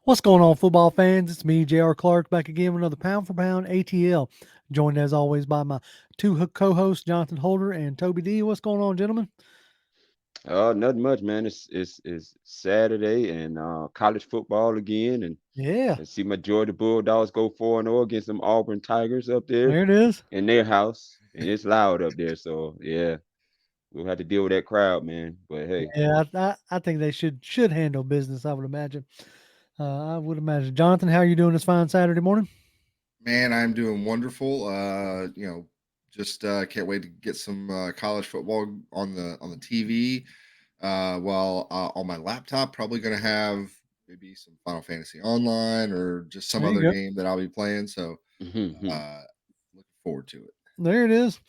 What's going on, football fans? It's me, J.R. Clark, back again with another Pound for Pound ATL. Joined as always by my two co-hosts, Jonathan Holder and Toby D. What's going on, gentlemen? Nothing much, man. It's Saturday and college football again, and Yeah, I see my Georgia Bulldogs go 4-0 against them Auburn Tigers up there there it is. in their house, and it's loud up there. So yeah, we'll have to deal with that crowd, man. But hey, Yeah, I think they should handle business. I would imagine. Jonathan, how are you doing this fine Saturday morning? Man, I'm doing wonderful. Just can't wait to get some college football on the TV. While on my laptop, probably going to have maybe some Final Fantasy Online or just some There you other go. game that I'll be playing. So, mhm. uh, looking forward to it. There it is.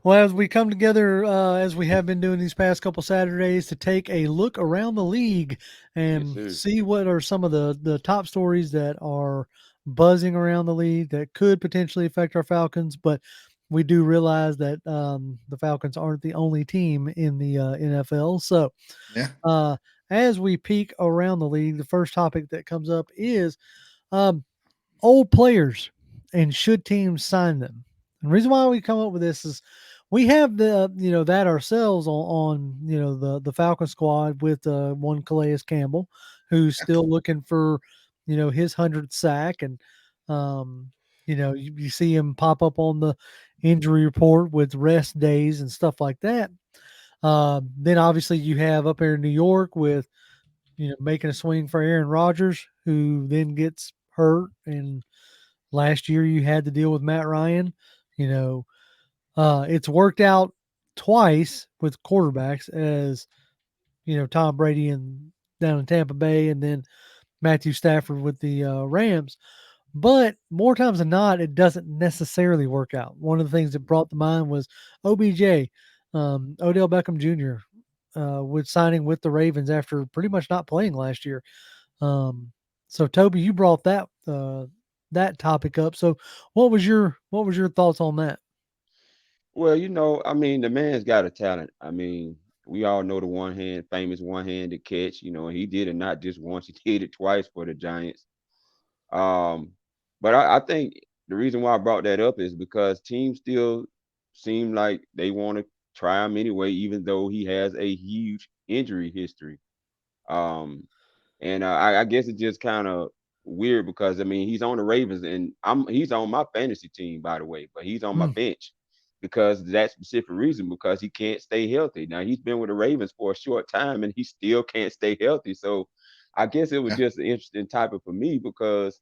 Well, as we come together, as we have been doing these past couple Saturdays, to take a look around the league Yes, and sir. see what are some of the top stories that are buzzing around the league that could potentially affect our Falcons. But we do realize that the Falcons aren't the only team in the NFL. So Yeah, uh, as we peek around the league, the first topic that comes up is um, old players and should teams sign them? And the reason why we come up with this is we have that ourselves on the Falcon squad with one Calais Campbell who's yeah, still looking for his 100th sack, and um you see him pop up on the injury report with rest days and stuff like that. Then obviously you have up here in New York with making a swing for Aaron Rodgers, who then gets hurt. And last year you had to deal with Matt Ryan. You know, it's worked out twice with quarterbacks, as Tom Brady and down in Tampa Bay, and then Matthew Stafford with the Rams. But more times than not, it doesn't necessarily work out. One of the things that brought to mind was OBJ, Odell Beckham Jr., with signing with the Ravens after pretty much not playing last year. Um, so Toby, you brought that topic up. So what was your thoughts on that? Well, I mean, the man's got a talent. I mean, we all know the famous one-handed catch. He did it not just once; he did it twice for the Giants. Um, but I think the reason why I brought that up is because teams still seem like they want to try him anyway, even though he has a huge injury history. Um, and I guess it's just kind of weird because I mean he's on the Ravens and he's on my fantasy team, by the way, but he's on my Mm, bench because of that specific reason, because he can't stay healthy. Now he's been with the Ravens for a short time and he still can't stay healthy. So I guess it was yeah. just an interesting topic for me because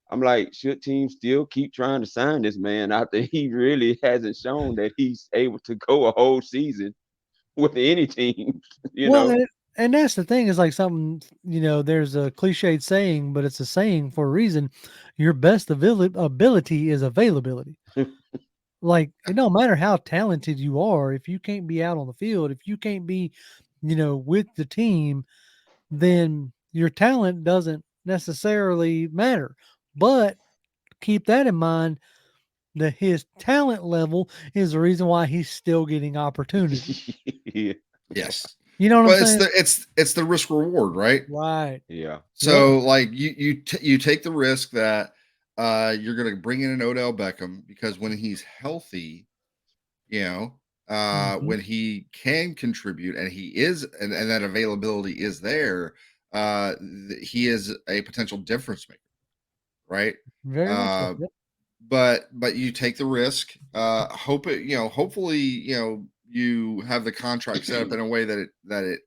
I'm like, should teams still keep trying to sign this man after he really hasn't shown that he's able to go a whole season with any team, you well, know? and that's the thing, is like something, there's a cliched saying, but it's a saying for a reason. Your best ability is availability. Like, it don't matter how talented you are, if you can't be out on the field, if you can't be, with the team, then your talent doesn't necessarily matter. But keep that in mind, that his talent level is the reason why he's still getting opportunity. Yeah. Yes. You know what I'm Well, it's saying? the risk reward, right? Right. Yeah. Yeah. So like you take the risk that you're going to bring in an Odell Beckham because when he's healthy, you know, Mhm. when he can contribute and he is and that availability is there, he is a potential difference maker, right? Very much so. Uh, Yep. but you take the risk. Hopefully, you have the contract set up in a way that it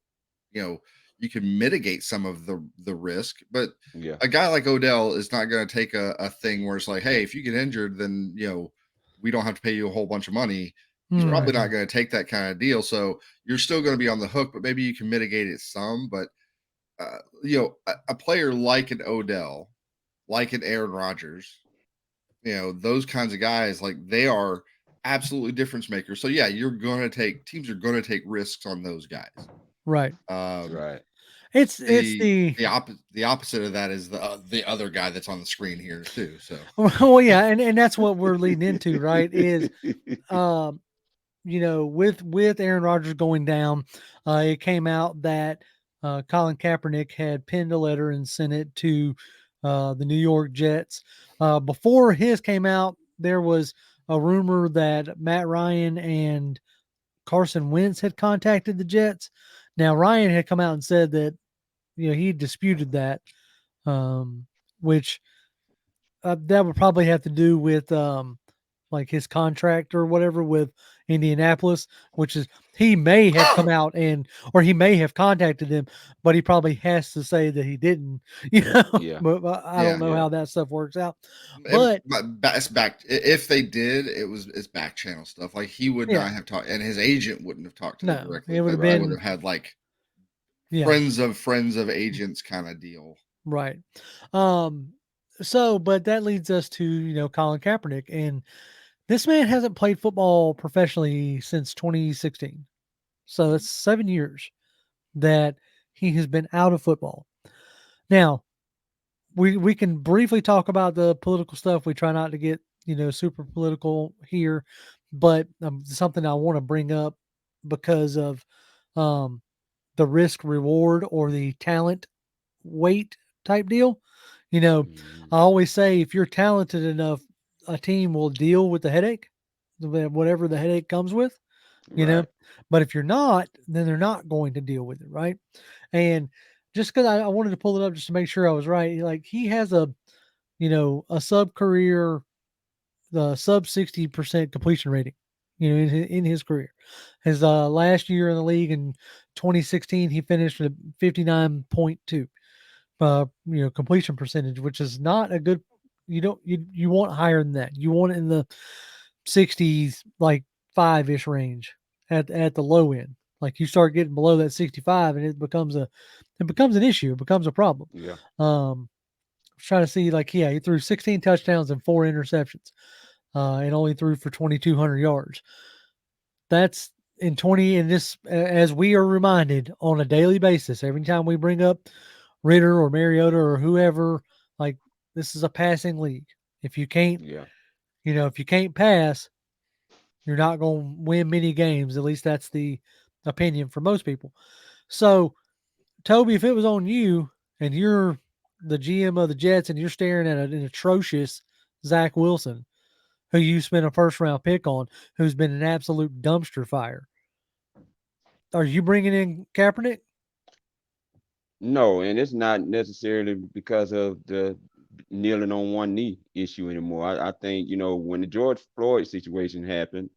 you know you can mitigate some of the risk. But Yeah. a guy like Odell is not going to take a thing where it's like, hey, if you get injured, then we don't have to pay you a whole bunch of money. He's probably not Mhm. going to take that kind of deal. So you're still going to be on the hook, but maybe you can mitigate it some. But a player like an Odell, like an Aaron Rodgers, those kinds of guys, like they are absolutely difference makers. So yeah, you're going to take teams are going to take risks on those guys. Right. Um, Right. It's the the the opposite of that is the other guy that's on the screen here too. So well, yeah, and that's what we're leading into, right? Is with Aaron Rodgers going down, it came out that Colin Kaepernick had penned a letter and sent it to the New York Jets. Before his came out, there was a rumor that Matt Ryan and Carson Wentz had contacted the Jets. Now Ryan had come out and said that he disputed that, um, which that would probably have to do with like his contract or whatever with Indianapolis, which is he may have come out and or he may have contacted them, but he probably has to say that he didn't, Yeah. but I don't Yeah. know Yeah. how that stuff works out. But It's back. If they did, it's back channel stuff. Like he would yeah, not have talked, and his agent wouldn't have talked to them no, directly. it would have I would been have had like yeah, friends of agents kind of deal. right. Um so but that leads us to, Colin Kaepernick, and this man hasn't played football professionally since 2016. So that's 7 years that he has been out of football. Now, we can briefly talk about the political stuff. We try not to get, super political here, but something I want to bring up because of um, the risk reward or the talent weight type deal. You know, Mhm. I always say if you're talented enough, a team will deal with the headache, whatever the headache comes with, you know. Right. But if you're not, then they're not going to deal with it, right? And just because I wanted to pull it up just to make sure I was right, like he has a sub career, the sub 60% completion rating, in his career. His last year in the league in 2016, he finished at 59.2, completion percentage, which is not a good. You want higher than that. You want it in the 60s, like 5-ish range at the low end. Like you start getting below that 65, and it becomes an issue. It becomes a problem. Yeah. I was trying to see, like, yeah, he threw 16 touchdowns and 4 interceptions, and only threw for 2,200 yards. That's in 20. And this, as we are reminded on a daily basis, every time we bring up Ritter or Mariota or whoever, like, this is a passing league. If you can't, Yeah. if you can't pass, you're not going to win many games. At least that's the opinion for most people. So, Toby, if it was on you and you're the GM of the Jets and you're staring at an atrocious Zach Wilson, who you spent a first round pick on, who's been an absolute dumpster fire, are you bringing in Kaepernick? No, and it's not necessarily because of the kneeling on one knee issue anymore. I think, when the George Floyd situation happened,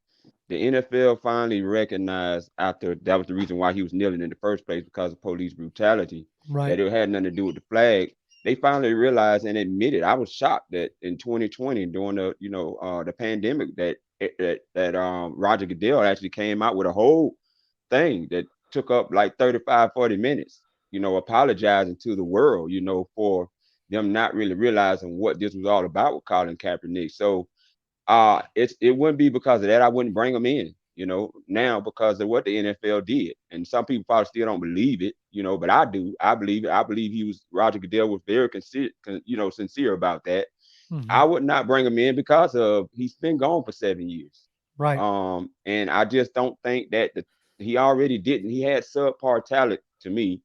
the NFL finally recognized, after that was the reason why he was kneeling in the first place, because of police brutality, Right. that it had nothing to do with the flag. They finally realized and admitted. I was shocked that in 2020, during the pandemic, that Roger Goodell actually came out with a whole thing that took up like 35, 40 minutes, apologizing to the world, for them not really realizing what this was all about with Colin Kaepernick. So it wouldn't be because of that. I wouldn't bring him in, now, because of what the NFL did. And some people probably still don't believe it, but I do. I believe it. I believe Roger Goodell was very sincere about that. Mm-hmm. I would not bring him in because of he's been gone for 7 years. Right. And I just don't think that he already didn't. He had subpar talent to me.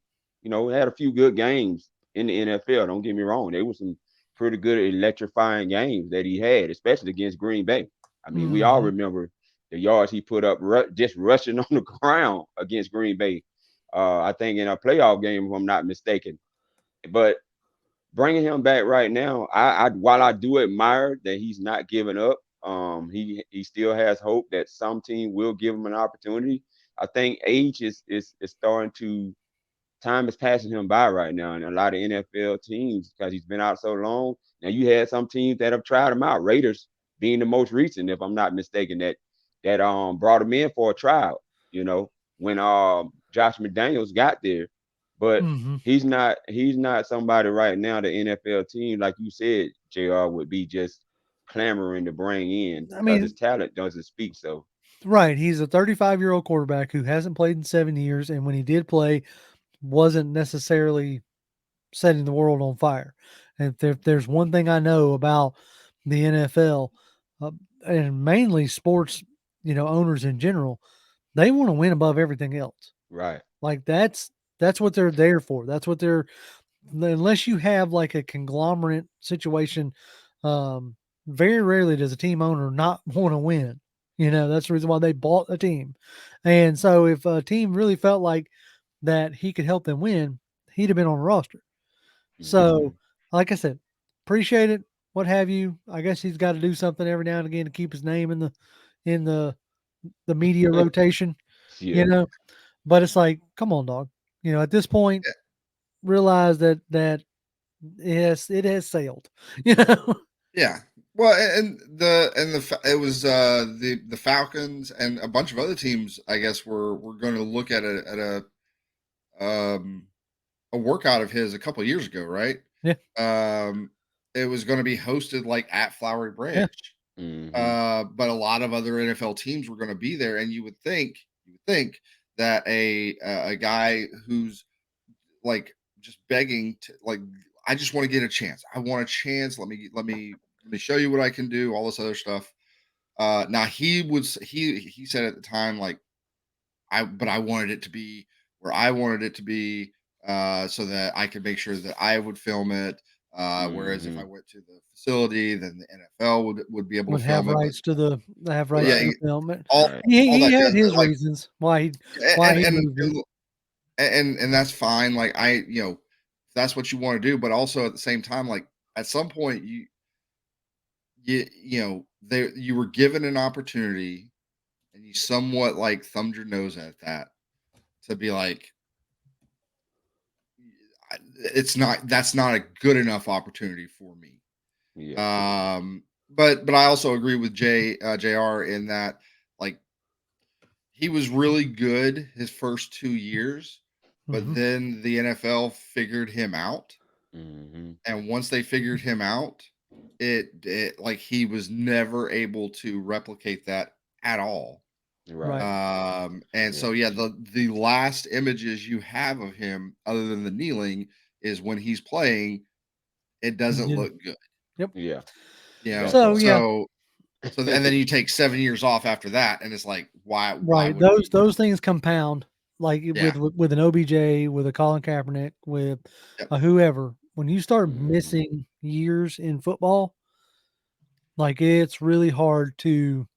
Had a few good games in the NFL. Don't get me wrong. There was some pretty good electrifying games that he had, especially against Green Bay. I mean, we all Mm-hmm. remember the yards he put up just rushing on the ground against Green Bay. I think in a playoff game, if I'm not mistaken. But bringing him back right now, while I do admire that he's not giving up, he still has hope that some team will give him an opportunity. I think age is starting to time is passing him by right now, and a lot of NFL teams, because he's been out so long. Now you had some teams that have tried him out. Raiders being the most recent, if I'm not mistaken, that brought him in for a trial. You know when Josh McDaniels got there, but Mm-hmm. he's not somebody right now. The NFL team, like you said, Jr. would be just clamoring to bring in I because his mean, talent doesn't speak. So right. He's a 35-year-old quarterback who hasn't played in 7 years. And when he did play, wasn't necessarily setting the world on fire. And if there's one thing I know about the NFL, uh, and mainly sports, owners in general, they want to win above everything else. right, Like that's That's what they're there for. That's what they're unless you have like a conglomerate situation, um, very rarely does a team owner not want to win. That's the reason why they bought a team. And so if a team really felt like that he could help them win, he'd have been on the roster. So, Mhm. like I said, appreciate it, what have you. I guess he's got to do something every now and again to keep his name in the media rotation, you Yeah. know. But it's like, come on, dog. At this point, Yeah. realize that it has sailed. You know. Yeah. Well, it was the Falcons and a bunch of other teams. I guess were going to look at um, a workout of his a couple years ago, right? Yeah. Um, it was going to be hosted like at Flowery Yeah. Branch, Mhm. but a lot of other NFL teams were going to be there, and you would think that a guy who's like just begging to like, I just want to get a chance. I want a chance. Let me show you what I can do. All this other stuff. Now he said at the time like I wanted it to be where I wanted it to be, so that I could make sure that I would film it. Whereas if I Mhm. went to the facility, then the NFL would be able to Would have film it. But rights to the have rights yeah, to Right. the film. all Right. all He that had jazz. his But like, reasons why he and why and he and, moved it. and and that's fine. Like if that's what you want to do. But also at the same time, like at some point there you were given an opportunity and you somewhat like thumbed your nose at that to be like, it's not that's not a good enough opportunity for me. Yeah. But I also agree with Jr. in that like he was really good his first 2 years, but Mhm. then the NFL figured him out, Mhm. and once they figured him out, it like he was never able to replicate that at all. Right. Right. And Yeah. so yeah, the last images you have of him, other than the kneeling, is when he's playing. It He doesn't did. look good, Yep. Yeah. you know. That So part. yeah, And then you take 7 years off after that, and it's like, why right. would Those you? those things compound like Yeah, with an OBJ, with a Colin Kaepernick, with yep, a whoever. When you start Mhm. missing years in football, like it's really hard to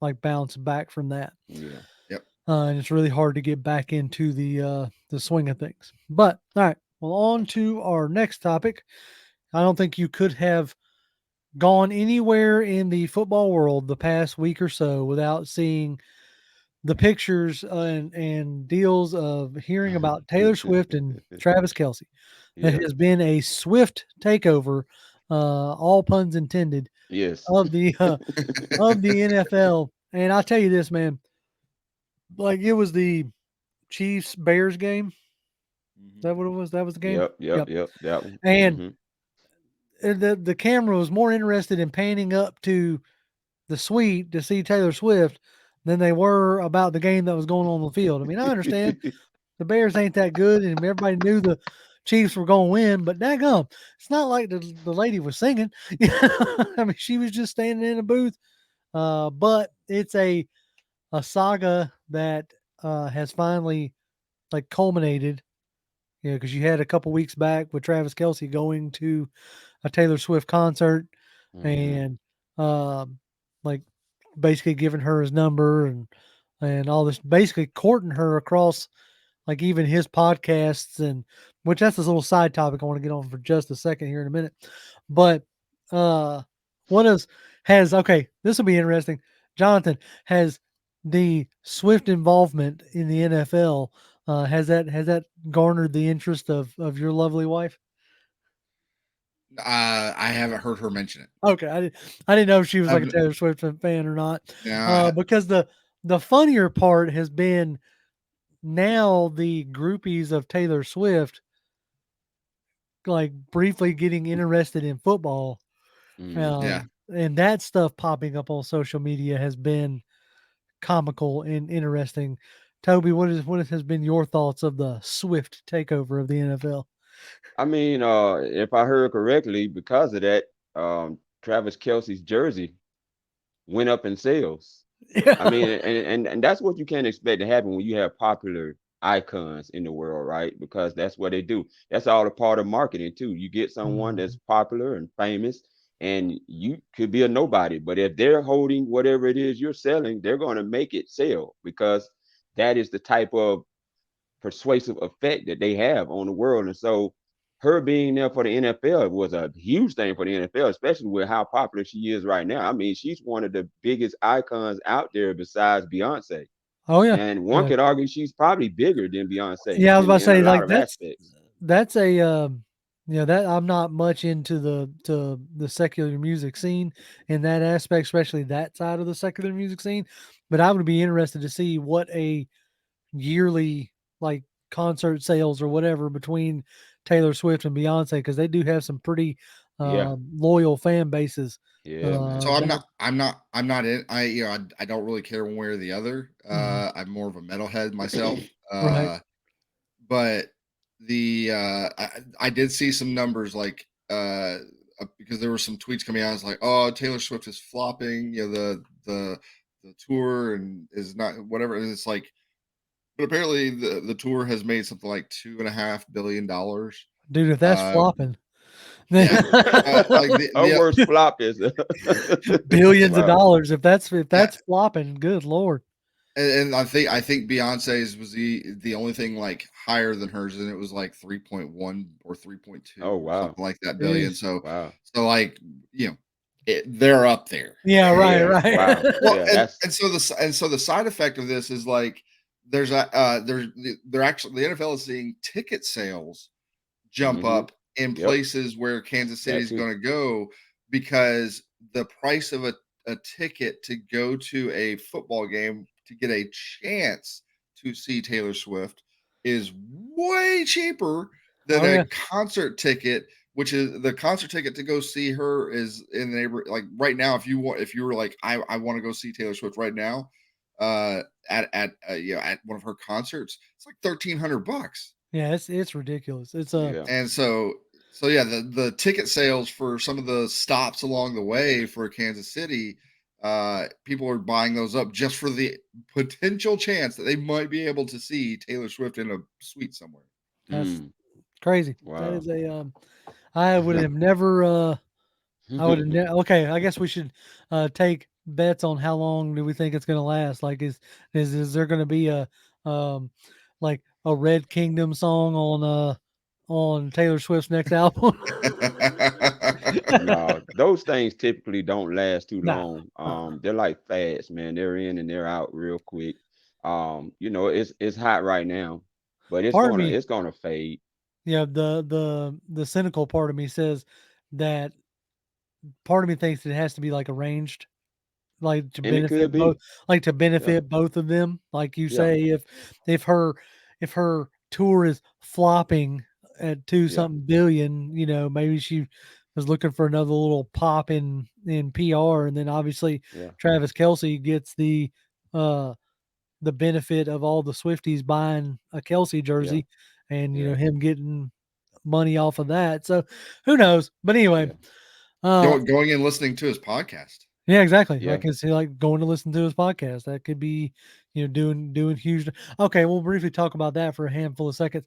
like bounce back from that. Yeah. yep. And it's really hard to get back into the swing of things. But all right, well, on to our next topic. I don't think you could have gone anywhere in the football world the past week or so without seeing the pictures and deals of hearing about Taylor Swift and Travis Kelsey. It Yeah. has been a swift takeover, all puns intended, Yes. of the NFL. And I'll tell you this, man, like it was the Chiefs Bears game. Is Mhm. that what it was? That was the game. Yep. Yep. Yep. Yep. That one. And Mhm. the camera was more interested in panning up to the suite to see Taylor Swift than they were about the game that was going on the field. I mean, I understand the Bears ain't that good, and everybody knew the Chiefs were going to win, but daggum, it's not like the lady was singing. I mean, she was just standing in a booth. But it's a saga that has finally like culminated. Because you had a couple weeks back with Travis Kelsey going to a Taylor Swift concert Mhm. and um, like basically giving her his number and all this, basically courting her across like even his podcasts, and which that's this little side topic I want to get on for just a second here in a minute. But uh, what is has okay? This will be interesting. Jonathan, has the Swift involvement in the NFL has that garnered the interest of your lovely wife? I haven't heard her mention it. Okay, I didn't know if she was like a I've Taylor Swift fan or not. now, Because the funnier part has been now the groupies of Taylor Swift like briefly getting interested in football, Mhm. yeah. and that stuff popping up on social media has been comical and interesting. Toby, what has been your thoughts of the Swift takeover of the NFL? I mean, if I heard correctly, because of that, Travis Kelsey's jersey went up in sales. I Yeah, mean, and that's what you can expect to happen when you have popular. icons in the world, right? Because that's what they do. That's all a part of marketing too. You get someone that's Mhm. popular and famous, and you could be a nobody, but if they're holding whatever it is you're selling, they're going to make it sell because that is the type of persuasive effect that they have on the world. And so her being there for the NFL was a huge thing for the NFL, especially with how popular she is right now. I mean, she's one of the biggest icons out there besides Beyonce. Oh yeah, And one yeah, could argue she's probably bigger than Beyonce yeah. I was about to in a say lot like of aspects. that's a that I'm not much into the secular music scene in that aspect, especially that side of the secular music scene. But I would be interested to see what a yearly like concert sales or whatever between Taylor Swift and Beyonce because they do have some pretty Yeah. loyal fan bases. Yeah, man. So I'm That not I'm not I'm not in I don't really care one way or the other. mhm, I'm more of a metalhead myself. right. But I did see some numbers like because there were some tweets coming out. It's like, oh, Taylor Swift is flopping, the tour and is not whatever. And it's like, but apparently the tour has made something like $2.5 billion. Dude, if that's Uh, flopping, then yeah, like Her the worst flop is billions of wow. dollars. If yeah, that's flopping, good lord. and I think Beyonce's was the only thing like higher than hers, and it was like 3.1 or Oh 3.2 or wow. something like that billion. Jeez. So Wow. like they're up there. Yeah, right, Yeah. right. Wow. Well, Yeah, and that's and so the side effect of this is like they're actually the NFL is seeing ticket sales jump mm-hmm. up in Yep. places where Kansas City That is too. going to go because the price of a ticket to go to a football game to get a chance to see Taylor Swift is way cheaper than Oh a yeah. concert ticket, which is the concert ticket to go see her is in the neighbor like right now if you were like I want to go see Taylor Swift right now at one of her concerts it's like $1,300. Yeah, it's ridiculous. It's Yeah. And so yeah, the ticket sales for some of the stops along the way for Kansas City, people are buying those up just for the potential chance that they might be able to see Taylor Swift in a suite somewhere. that's Mm. crazy. That Wow. is a I would have never I would have okay, I guess we should take bets on how long do we think it's going to last. Like is there going to be a um like a Red Kingdom song on Taylor Swift's next album? No, those things typically don't last too No. long. Uh-uh. They're like fads, man. They're in and they're out real quick. It's hot right now, but Part of me, it's gonna fade. yeah, the cynical part of me says that part of me thinks it has to be like arranged like to And it could benefit both be. like to Yeah, benefit both of them. Like you yeah, say, if her if her tour is flopping at two yeah, something billion, maybe she was looking for another little pop in PR, and then obviously yeah, Travis Kelsey gets uh the benefit of all the Swifties buying a Kelsey yeah, jersey, and yeah, him getting money off of that. So who knows? But anyway, yeah, uh Going and listening to his podcast. yeah, exactly. I yeah. can see like going to listen to his podcast. That could be, doing huge. Okay, we'll briefly talk about that for a handful of seconds.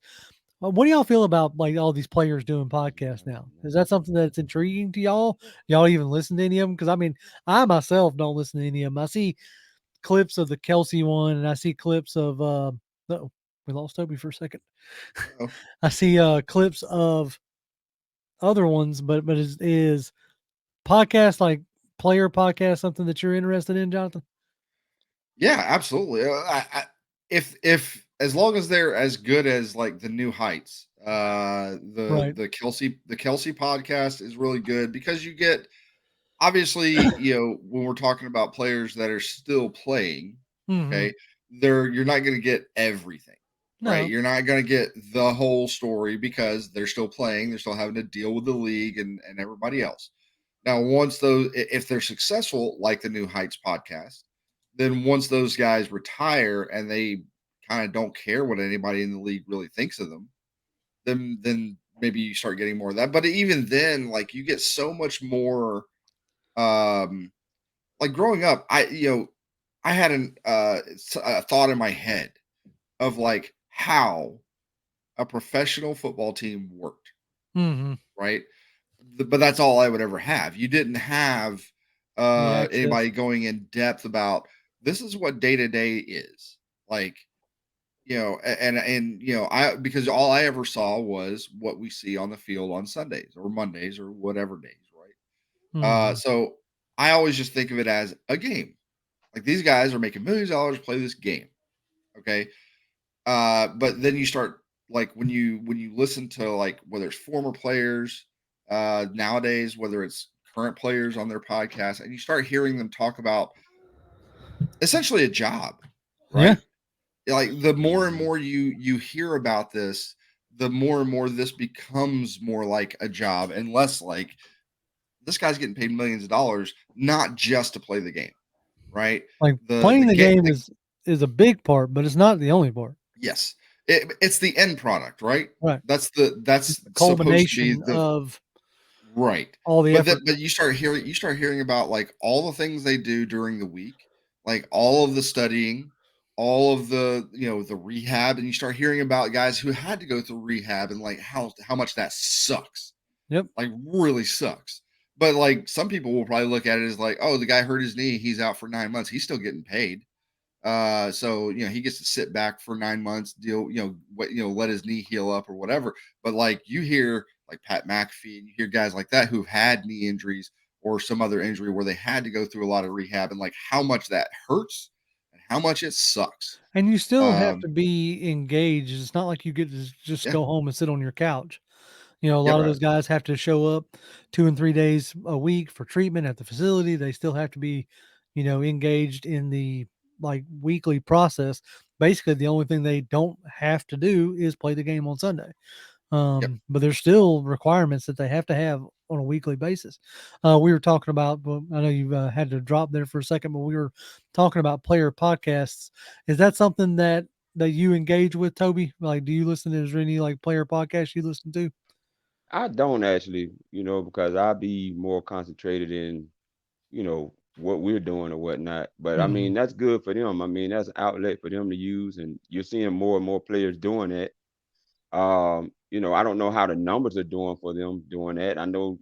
What do y'all feel about like all these players doing podcasts now? Is that something that's intriguing to y'all? Y'all even listen to any of them? Because I mean, I myself don't listen to any of them. I see clips of the Kelsey one, and I see clips of. Oh, we lost Toby for a second. Oh I see clips of other ones, but is podcast like player podcast something that you're interested in, Jonathan? yeah, absolutely. If as long as they're as good as like the New Heights, Right. the Kelsey podcast is really good because you get obviously, when we're talking about players that are still playing, Mhm. okay, you're not going to get everything, right? No. You're not going to get the whole story because they're still playing, they're still having to deal with the league and everybody else. Now, once if they're successful, like the New Heights podcast, then once those guys retire and they kind of don't care what anybody in the league really thinks of them, then maybe you start getting more of that. But even then, like you get so much more um like growing up I had a thought in my head of like how a professional football team worked, Mhm. right? But that's all I would ever have. You didn't have The access. anybody going in depth about this is what day to day is like. I because all I ever saw was what we see on the field on Sundays or Mondays or whatever days, right? Mhm. So I always just think of it as a game. Like these guys are making millions of dollars to play this game. Okay. But then you start like when you listen to like whether it's former players nowadays, whether it's current players on their podcast, and you start hearing them talk about essentially a job, Yeah. right? Like the more and Hmm. more you hear about this, the more and more this becomes more like a job and less like this guy's getting paid millions of dollars not just to play the game, right? Like, The playing the game game the is a big part, but it's not the only part. Yes. It's the end product, right? Right. It's That's the supposed to be culmination the of right. all the effort. But you start hearing about like all the things they do during the week, like all of the studying, all of the the rehab, and you start hearing about guys who had to go through rehab and like how much that sucks, Yep. like really sucks. But like some people will probably look at it as like, oh, the guy hurt his knee, he's out for 9 months, he's still getting paid. So he gets to sit back for 9 months, deal, let his knee heal up or whatever. But like you hear like Pat McAfee and you hear guys like that who've had knee injuries or some other injury where they had to go through a lot of rehab and like how much that hurts and how much it sucks. And you still have Um, to be engaged. It's not like you get to just yeah, go home and sit on your couch. A lot yep, of Right. those guys have to show up 2 and 3 days a week for treatment at the facility. They still have to be, engaged in the, like, weekly process. Basically, the only thing they don't have to do is play the game on Sunday. yep. But there's still requirements that they have to have on a weekly basis. We were talking about, well, I know you had to drop there for a second, but we were talking about player podcasts. Is that something that you engage with, Toby? Like, do you listen? Is there any like player podcasts you listen to? I don't actually, because I be more concentrated in, what we're doing or whatnot. But I Mhm. mean, that's good for them. I mean, that's an outlet for them to use, and you're seeing more and more players doing that. I don't know how the numbers are doing for them doing that. I know,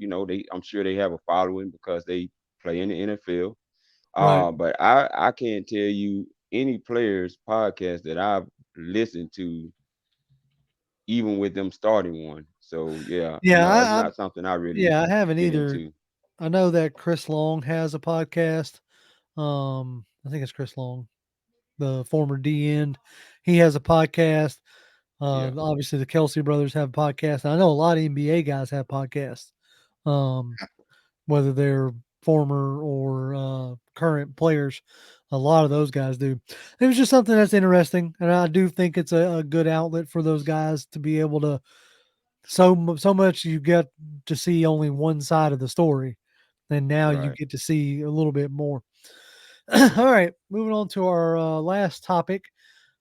I'm sure they have a following because they play in the NFL. Right. But I can't tell you any players podcast that I've listened to, even with them starting one. So yeah, Yeah, no, that's not something I really I haven't get either. into. I know that Chris Long has a podcast. I think it's Chris Long, the former D end. He has a podcast. Yeah. Obviously the Kelsey brothers have a podcast. I know a lot of NBA guys have podcasts. Um, whether they're former or current players, a lot of those guys do. It was just something that's interesting, and I do think it's a good outlet for those guys to be able to. So much you get to see only one side of the story, and now you Right. get to see a little bit more. All right, moving on to our last topic,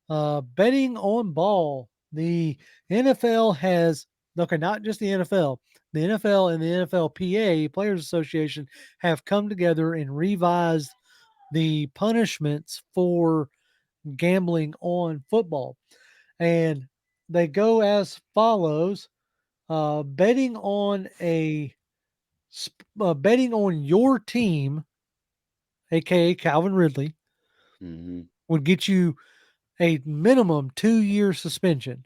betting on ball. The NFL has, okay, not just the NFL, the NFL and the NFLPA, Players Association, have come together and revised the punishments for gambling on football. And they go as follows: betting on betting on your team, aka Calvin Ridley, Hmm. would get you a minimum 2-year suspension.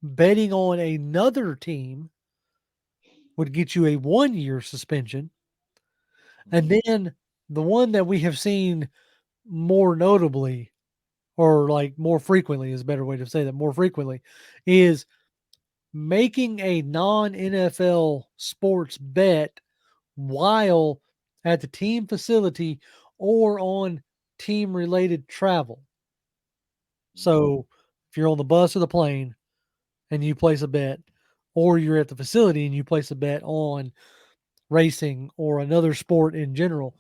Betting on another team would get you a 1-year suspension. And Mm, then the one that we have seen more notably, or like more frequently is a better way to say that, more frequently, is making a non NFL sports bet while at the team facility or on team related travel. mm, So if you're on the bus or the plane and you place a bet, or you're at the facility and you place a bet on racing or another sport in general,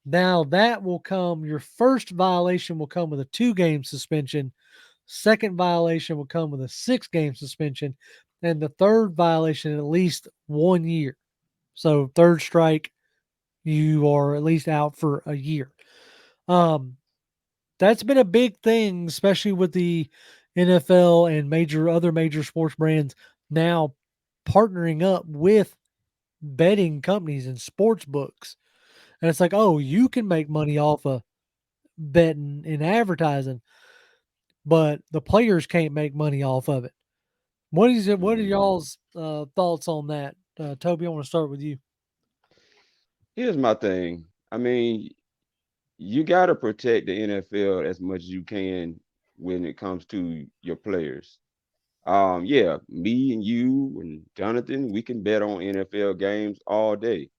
now that will come, your first violation will come with a 2-game suspension, second violation will come with a 6-game suspension, and the third violation at least 1 year. So third strike, you are at least out for a year. Um, that's been a big thing, especially with the NFL and other major sports brands now partnering up with betting companies and sports books. And it's like, oh, you can make money off of betting and advertising, but the players can't make money off of it. What is it? What are Mhm. y'all's thoughts on that? Toby, I want to start with you. Here's my thing. I mean, you got to protect the NFL as much as you can when it comes to your players. Yeah, me and you and Jonathan, we can bet on NFL games all day.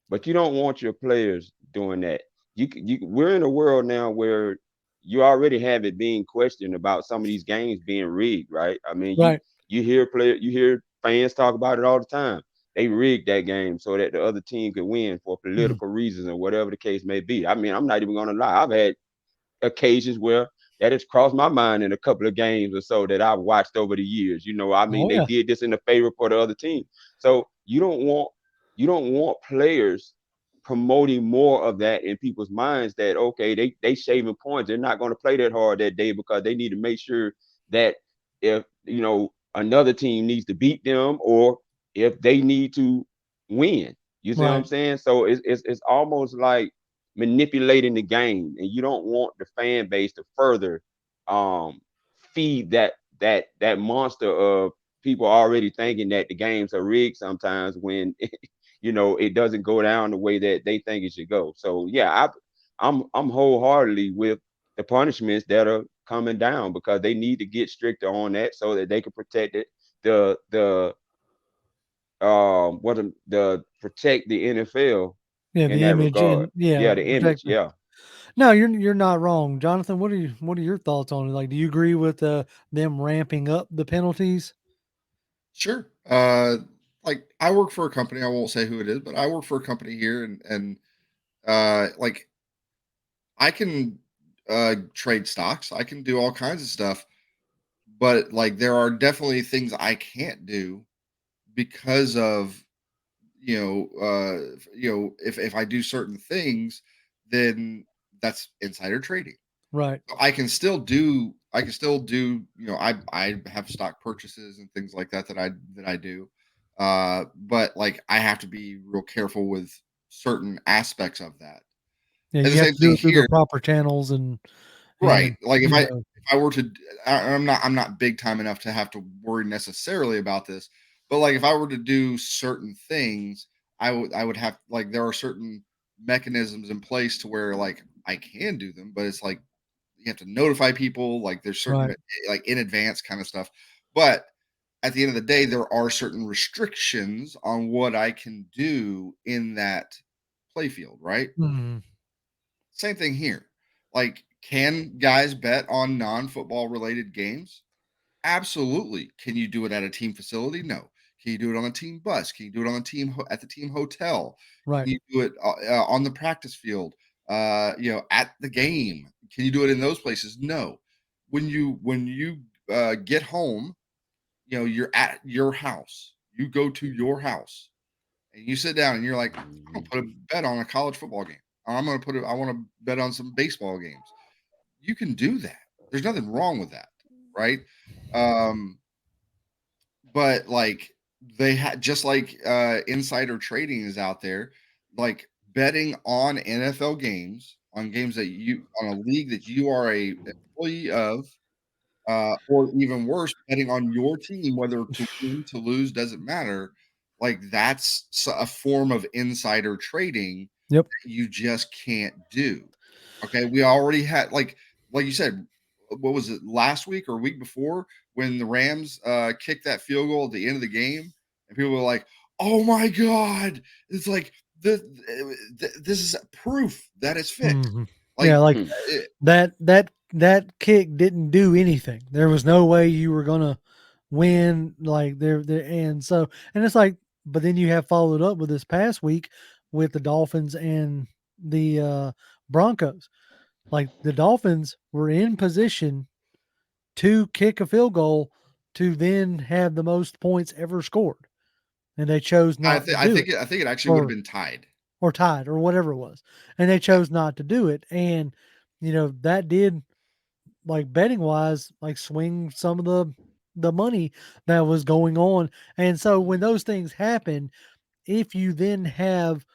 But you don't want your players doing that. We're in a world now where you already have it being questioned about some of these games being rigged, right? I mean, Right. you hear fans talk about it all the time. They rigged that game so that the other team could win for Mhm. political reasons or whatever the case may be. I mean, I'm not even gonna lie. I've had occasions where that has crossed my mind in a couple of games or so that I've watched over the years. I mean, Oh they yeah. did this in the favor for the other team. So you don't want players promoting more of that in people's minds that okay, they shaving points. They're not going to play that hard that day because they need to make sure that if another team needs to beat them or if they need to win. You see what I'm Right. saying? So it's almost like manipulating the game, and you don't want the fan base to further um, feed that monster of people already thinking that the games are rigged sometimes when it doesn't go down the way that they think it should go. So yeah, I'm wholeheartedly with the punishments that are coming down because they need to get stricter on that so that they can protect it. The what the protect the NFL Yeah, in the that image regard. and yeah, Yeah, the image. protect the. Yeah. No, you're not wrong, Jonathan. What are your thoughts on it? Like, do you agree with them ramping up the penalties? Sure. Like I work for a company. I won't say who it is, but I work for a company here, and like I can trade stocks. I can do all kinds of stuff, but like there are definitely things I can't do because of if I do certain things, then that's insider trading. Right. I can still do, I have stock purchases and things like that I do. But like I have to be real careful with certain aspects of that. Yeah, And the you have same to do thing it through the here, proper channels and right? and Like if you I know. if I were to I'm not big time enough to have to worry necessarily about this, but like if I were to do certain things, I would have like there are certain mechanisms in place to where like I can do them, but it's like you have to notify people, like there's certain Right. like in advance kind of stuff. But at the end of the day, there are certain restrictions on what I can do in that playfield, right? Mhm. Same thing here. Like, can guys bet on non-football related games? Absolutely. Can you do it at a team facility? No. Can you do it on a team bus? Can you do it on a at the team hotel? Right. Can you do it on the practice field? At the game? Can you do it in those places? No. When you get home, you're at your house. You go to your house and you sit down and you're like, I'm gonna Mhm. put a bet on a college football game. Or I want to bet on some baseball games. You can do that. There's nothing wrong with that, right? Um, but like they had just like insider trading is out there, like betting on NFL games, on games that you on a league that you are a employee of, or even worse, betting on your team, whether to win, to lose, doesn't matter. Like that's a form of insider trading Yep. that you just can't do. Okay, we already had like you said, what was it last week or week before when the Rams kicked that field goal at the end of the game, and people were like, "Oh my god!" It's like this is proof that it's fixed. Mhm. Yeah, Like, like Hmm. that kick didn't do anything. There was no way you were gonna win. Like there, and so and it's like, but then you have followed up with this past week with the Dolphins and the Broncos. Like the Dolphins were in position to kick a field goal to then have the most points ever scored, and they chose I not to think I do think it, it, I think it actually would have or been tied. tied or whatever it was, and they Yeah. chose not to do it. And that did like betting wise, like swing some of the money that was going on. And so when those things happen, if you then have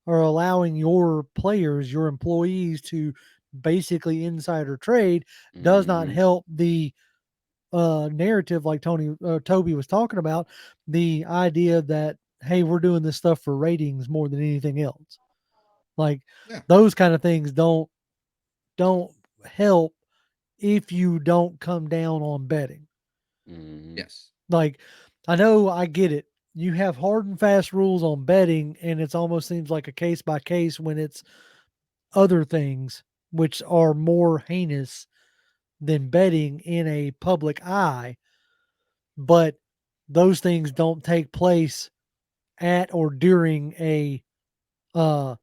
or allowing your players, your employees to basically insider trade does not Mm-hmm. help the narrative like Toby was talking about, the idea that hey, we're doing this stuff for ratings more than anything else. Like Yeah. those kind of things don't help if you don't come down on betting. Mm-hmm. Yes. Like I know I get it. You have hard and fast rules on betting and it's almost seems like a case by case when it's other things which are more heinous than betting in a public eye, but those things don't take place at or during a uh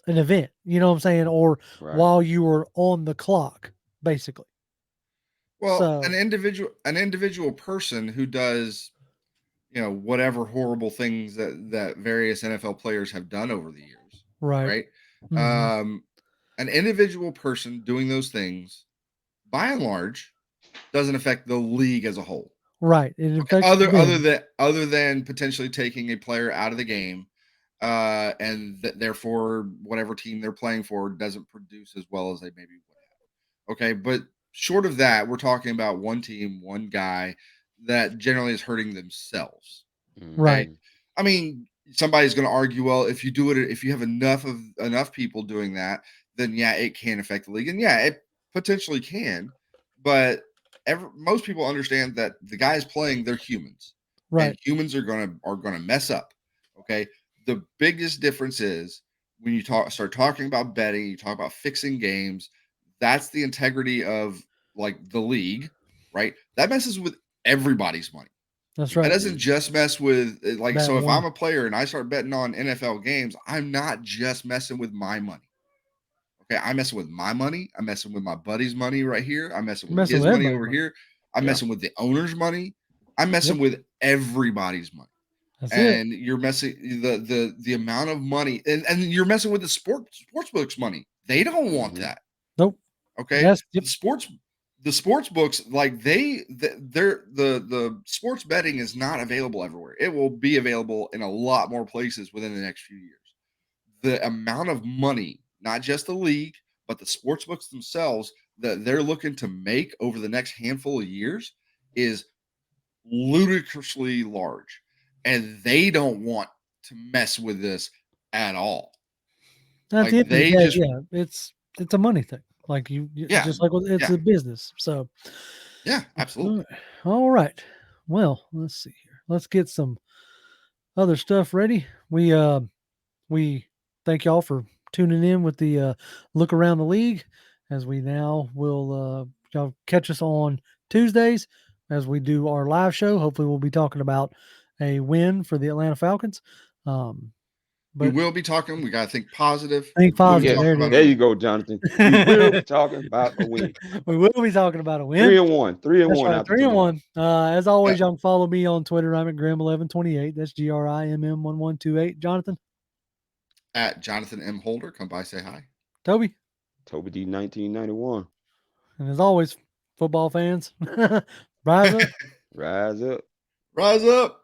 an event, you know what I'm saying, or Right. while you are on the clock basically. Well, So, an individual person who does, whatever horrible things that various NFL players have done over the years, right. right? Mhm. Um, an individual person doing those things, by and large, doesn't affect the league as a whole. Right. It Okay, affects them. other than potentially taking a player out of the game, and therefore whatever team they're playing for doesn't produce as well as they maybe would have. Okay, but short of that, we're talking about one team, one guy that generally is hurting themselves. Okay, Right. Mm-hmm. I mean, somebody's going to argue, well, if you have enough people doing that, then yeah, it can affect the league, and yeah, it potentially can, but most people understand that the guys playing, they're humans, and Right. humans are gonna mess up. Okay, the biggest difference is when you start talking about betting, you talk about fixing games. That's the integrity of like the league, right? That messes with everybody's money. That's That right. doesn't just mess with like, That so if I'm one. a player and I start betting on NFL games, I'm not just messing with my money. Okay, I'm messing with my money. I'm messing with my buddy's money right here. I'm messing You're with messing his with money everybody's over money. here. I'm Yeah. messing with the owner's money. I'm Yep. messing with everybody's money. That's it. And you're messing the amount of money, and you're messing with the sports books money. They don't want Mm-hmm. that. Nope. Okay, That's yep. the sports books, like the sports betting is not available everywhere. It will be available in a lot more places within the next few years. The amount of money, not just the league, but the sports books themselves, that they're looking to make over the next handful of years is ludicrously large. And they don't want to mess with this at all. At the Like end of the they day, just yeah, it's a money thing. Like yeah, just like it's yeah, a business. So, yeah, all absolutely. right. All right. Well, let's see here. Let's get some other stuff ready. We thank y'all for tuning in with the look around the league as we now will y'all catch us on Tuesdays as we do our live show. Hopefully we'll be talking about a win for the Atlanta Falcons. Um, We but will be talking. We got to think positive. think We will be positive. Yes. There talking it about a There is. you win. go, Jonathan. We will be talking about a win. We will be talking about a win. 3-1. 3 and That's 1 right, after 3 and tomorrow. 1. As always, Yeah. y'all can follow me on Twitter. I'm at Grimm1128. That's GRIMM1128. Jonathan, At Jonathan M. Holder, come by, say hi. Toby, Toby D 1991. and as always, football fans, rise up. Rise up. Rise up.